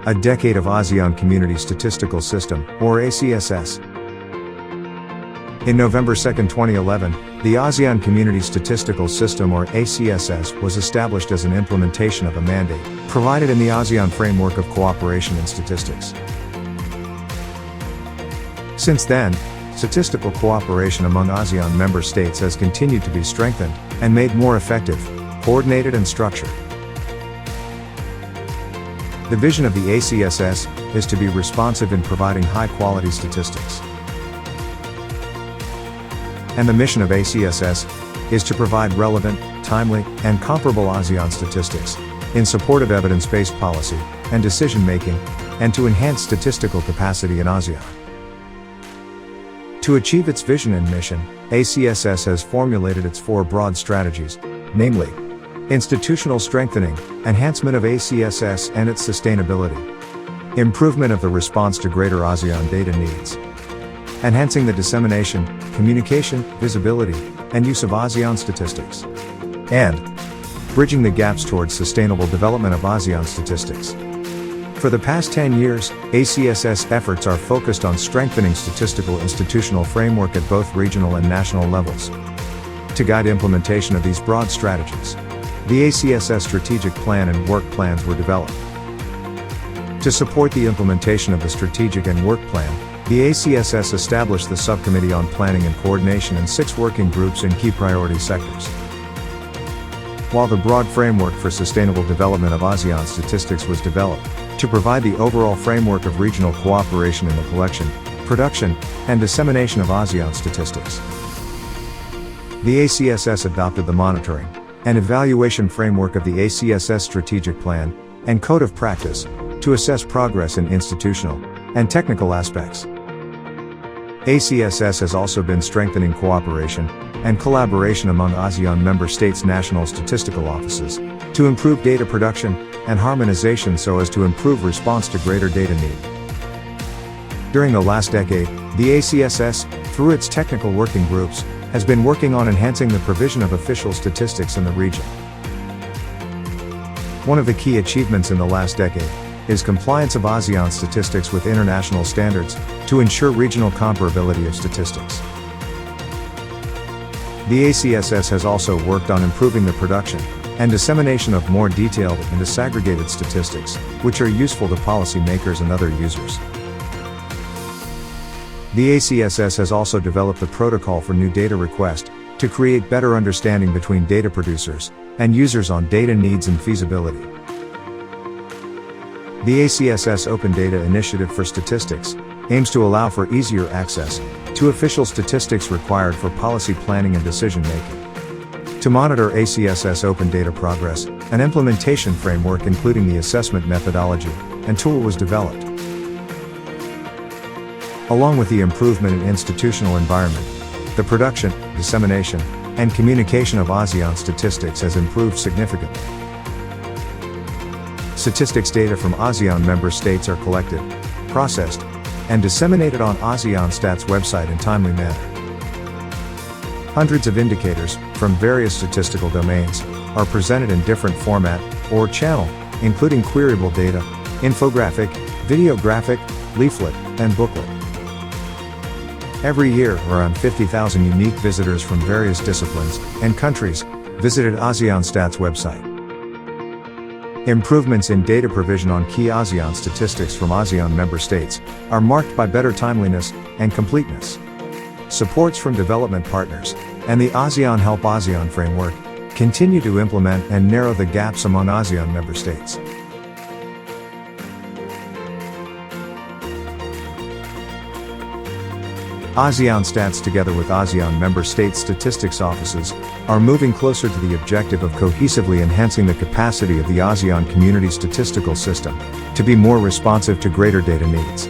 a decade of ASEAN Community Statistical System, or ACSS. In November 2, 2011, the ASEAN Community Statistical System, or ACSS, was established as an implementation of a mandate provided in the ASEAN Framework of Cooperation in Statistics. Since then, statistical cooperation among ASEAN member states has continued to be strengthened and made more effective, coordinated and structured. The vision of the ACSS is to be responsive in providing high-quality statistics. And the mission of ACSS is to provide relevant, timely, and comparable ASEAN statistics in support of evidence-based policy and decision-making, and to enhance statistical capacity in ASEAN. To achieve its vision and mission, ACSS has formulated its 4 broad strategies, namely, institutional strengthening, enhancement of ACSS and its sustainability, improvement of the response to greater ASEAN data needs, enhancing the dissemination, communication, visibility, and use of ASEAN statistics, and bridging the gaps towards sustainable development of ASEAN statistics. For the past 10 years, ACSS efforts are focused on strengthening statistical institutional framework at both regional and national levels. To guide implementation of these broad strategies, the ACSS strategic plan and work plans were developed. To support the implementation of the strategic and work plan, the ACSS established the Subcommittee on Planning and Coordination and 6 working groups in key priority sectors. While the broad framework for sustainable development of ASEAN statistics was developed, to provide the overall framework of regional cooperation in the collection, production, and dissemination of ASEAN statistics. The ACSS adopted the monitoring and evaluation framework of the ACSS strategic plan and code of practice to assess progress in institutional and technical aspects. ACSS has also been strengthening cooperation and collaboration among ASEAN member states' national statistical offices to improve data production and harmonization so as to improve response to greater data need. During the last decade, the ACSS, through its technical working groups, has been working on enhancing the provision of official statistics in the region. One of the key achievements in the last decade is compliance of ASEAN statistics with international standards to ensure regional comparability of statistics. The ACSS has also worked on improving the production and dissemination of more detailed and disaggregated statistics, which are useful to policymakers and other users. The ACSS has also developed the protocol for new data request to create better understanding between data producers and users on data needs and feasibility. The ACSS Open Data Initiative for Statistics aims to allow for easier access to official statistics required for policy planning and decision-making. To monitor ACSS open data progress, an implementation framework including the assessment methodology and tool was developed. Along with the improvement in institutional environment, the production, dissemination, and communication of ASEAN statistics has improved significantly. Statistics data from ASEAN member states are collected, processed, and disseminated on ASEAN Stats website in timely manner. Hundreds of indicators, from various statistical domains, are presented in different format or channel, including queryable data, infographic, videographic, leaflet, and booklet. Every year, around 50,000 unique visitors from various disciplines and countries visited ASEAN Stats website. Improvements in data provision on key ASEAN statistics from ASEAN member states are marked by better timeliness and completeness. Supports from development partners and the ASEAN Help ASEAN framework continue to implement and narrow the gaps among ASEAN member states. ASEAN Stats together with ASEAN member state statistics offices are moving closer to the objective of cohesively enhancing the capacity of the ASEAN Community Statistical System to be more responsive to greater data needs.